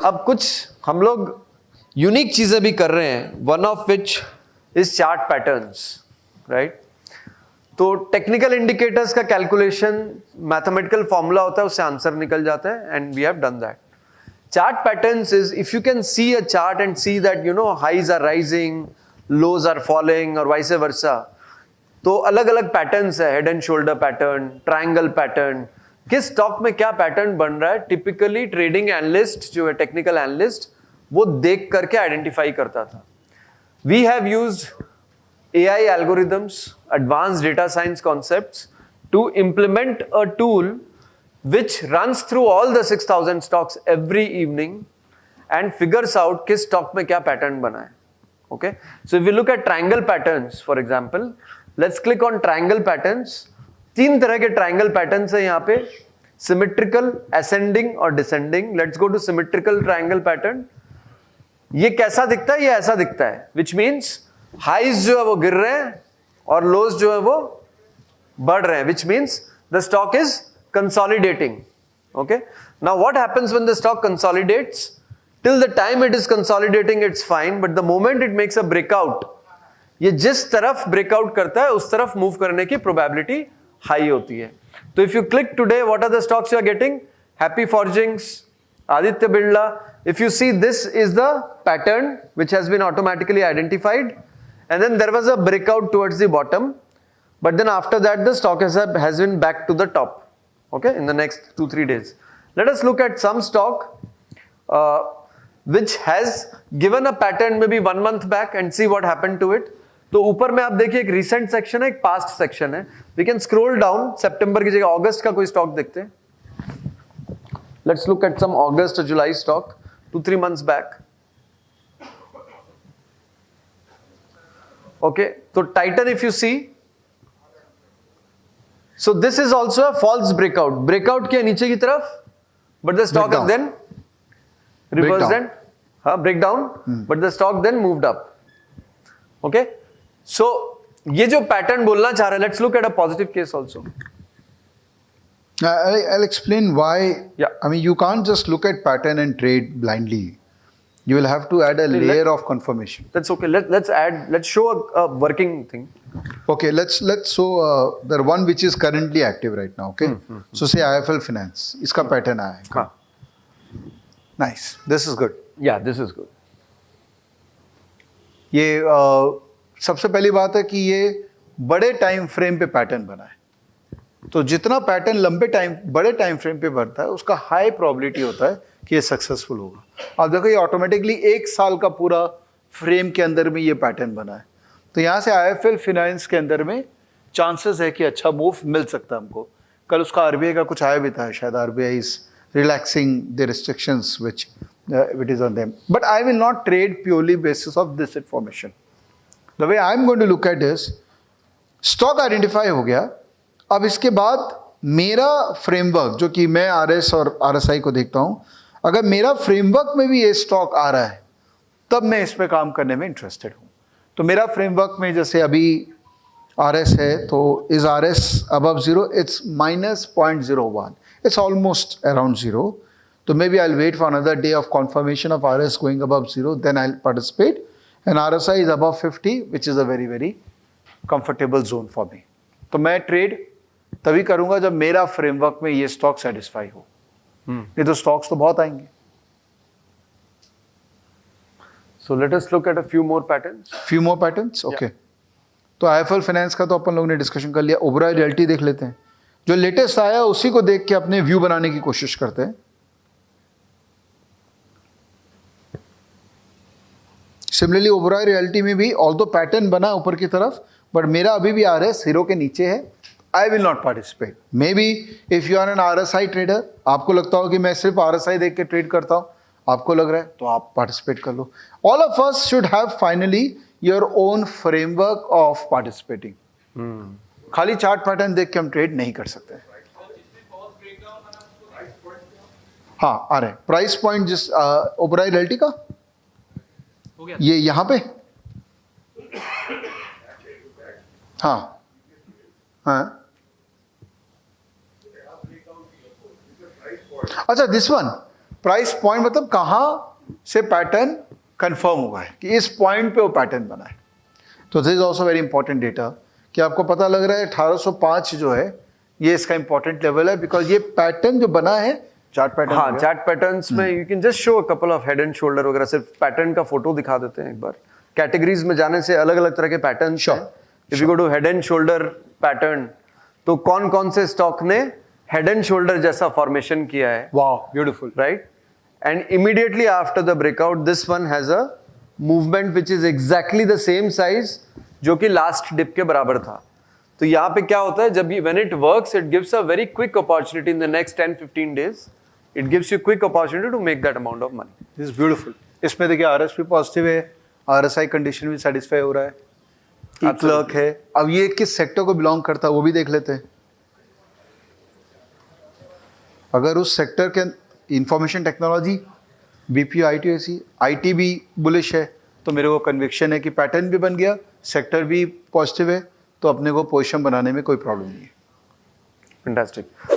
अब कुछ हम लोग यूनिक चीजें भी कर रहे हैं, one of which is chart patterns, right? तो टेक्निकल इंडिकेटर्स का कैलकुलेशन मैथमेटिकल फॉर्मूला होता है, उससे आंसर निकल जाता है, and we have done that. Chart patterns is if you can see a chart and see that highs are rising, lows are falling or vice versa. तो अलग अलग पैटर्न्स है, head and shoulder pattern, triangle pattern, किस stock में क्या pattern बन रहा है, टिपिकली ट्रेडिंग एनालिस्ट जो है, टेक्निकल एनालिस्ट, वो देख करके आइडेंटिफाई करता था. We have used AI algorithms, advanced data science concepts to implement a tool which runs through all the 6,000 stocks every evening and figures out किस stock में क्या pattern बना है. Okay? So if we look at triangle patterns, for example, let's click on triangle patterns. 3 तरह के triangle patterns है यहाँ पे, symmetrical, ascending और descending. Let's go to symmetrical triangle pattern. ये कैसा दिखता है? ये ऐसा दिखता है, which means highs जो है वो गिर रहे हैं और lows जो है वो बढ़ रहे हैं, which means the stock is consolidating. Okay, now what happens when the stock consolidates? Till the time it is consolidating it's fine, but the moment it makes a breakout, ये जिस तरफ breakout करता है उस तरफ move करने की probability high होती है. तो if you click today, what are the stocks you are getting? Happy Forgings, Aditya Birla. If you see, this is the pattern which has been automatically identified, and then there was a breakout towards the bottom, but then after that the stock has been back to the top. Okay, in the next 2-3 days. Let us look at some stock which has given a pattern maybe 1 month back and see what happened to it. तो ऊपर में आप देखिए एक recent section है, एक past section है. We can scroll down. September की जगह August का कोई stock देखते हैं. Let's look at some August or July stock 2-3 months back. Okay, so Titan if you see. So this is also a false breakout. Breakout किया नीचे की तरफ, but the stock then reversed and breakdown, but the stock then moved up. Okay, so ये जो pattern बोलना चाह रहा है, let's look at a positive case also. I'll explain why. Yeah. I mean, you can't just look at pattern and trade blindly. You will have to add a layer of confirmation. That's okay. Let's show a working thing. Okay, let's so the one which is currently active right now. Okay, so say IIFL Finance, इसका pattern आया है. हाँ. Nice. This is good. Yeah, this is good. ये सबसे पहली बात है कि ये बड़े टाइम फ्रेम पे पैटर्न बना है. तो जितना पैटर्न लंबे टाइम बड़े टाइम फ्रेम पे बनता है उसका हाई प्रोबेबिलिटी होता है कि ये सक्सेसफुल होगा. आप देखो ये ऑटोमेटिकली 1 साल का पूरा फ्रेम के अंदर में ये पैटर्न बना है. तो यहाँ से IIFL फाइनेंस के अंदर में चांसेस है कि अच्छा मूव मिल सकता है हमको. कल उसका RBI का कुछ आया भी था, शायद RBI is relaxing the restrictions which it is on them. But I will not trade purely basis of this information. The way I am going to look at this, stock identify हो गया. अब इसके बाद मेरा framework जो कि मैं RS और RSI को देखता हूँ, अगर मेरा फ्रेमवर्क में भी ये स्टॉक आ रहा है तब मैं इस पर काम करने में इंटरेस्टेड हूँ. तो मेरा फ्रेमवर्क में जैसे अभी RS है, तो is RS above 0? It's -0.01. It's almost around 0. तो may be I will wait for another day of confirmation of RS going above 0, then I will participate. And RSI is above 50, which is a very very comfortable zone for me. तो मैं trade तभी करूंगा जब मेरा framework में ये stock satisfy हो. नहीं तो स्टॉक्स तो बहुत आएंगे. So let us look at a few more patterns. Few more patterns, okay. तो IIFL फाइनेंस का तो अपन लोगों ने डिस्कशन कर लिया. ओबराय रियल्टी देख लेते हैं. जो लेटेस्ट आया उसी को देख के अपने व्यू बनाने की कोशिश करते हैं. सिमिलरली ओबराय रियल्टी में भी ऑल्दो पैटर्न बना ऊपर की तरफ, बट मेरा अभी भी RS 0 के नीचे है. I will not participate. Maybe if you are an RSI trader, आपको लगता हो कि मैं सिर्फ RSI देख के ट्रेड करता हूँ, आपको लग रहा है तो आप पार्टिसिपेट कर लो. All of us should have finally your own framework of participating. खाली चार्ट पैटर्न देख के हम ट्रेड नहीं कर सकते. हाँ आ रहे हैं. प्राइस पॉइंट जिस ओबराय रियल्टी का ये यहाँ पे, हाँ हाँ, अच्छा दिस वन प्राइस पॉइंट मतलब कहाँ से पैटर्न कंफर्म हुआ है कि इस पॉइंट पे वो पैटर्न बना है। तो this is also very important data कि आपको पता लग रहा है 1805 जो है ये इसका इंपॉर्टेंट लेवल है, बिकॉज ये पैटर्न जो बना है चार्ट पैटर्न। हाँ, चार्ट पैटर्न्स में you can just show a couple of head and shoulder वगैरह, सिर्फ पैटर्न का फोटो दिखा देते हैं एक बार। कैटेगरीज में जाने से अलग अलग तरह के pattern. If you go to head and shoulder pattern, तो कौन कौन से स्टॉक ने हेड एंड शोल्डर जैसा फॉर्मेशन किया है। Wow, beautiful, right? And immediately after the breakout this one has a movement which is exactly the same size जो कि लास्ट डिप के बराबर था। तो यहाँ पे क्या होता है, जब when it works it gives a very quick opportunity in the next 10-15 days, it gives you quick opportunity to make that amount of money. This is beautiful. इसमें देखिए आरएस भी पॉजिटिव है, आरएसआई कंडीशन भी satisfy हो रहा है, clerk है। अब ये किस सेक्टर को बिलोंग करता है वो भी देख लेते हैं। अगर उस सेक्टर के इंफॉर्मेशन टेक्नोलॉजी, बीपीओ, आईटी भी बुलिश है, तो मेरे को कन्विक्शन है कि पैटर्न भी बन गया, सेक्टर भी पॉजिटिव है, तो अपने को पोजीशन बनाने में कोई प्रॉब्लम नहीं है। फैंटास्टिक।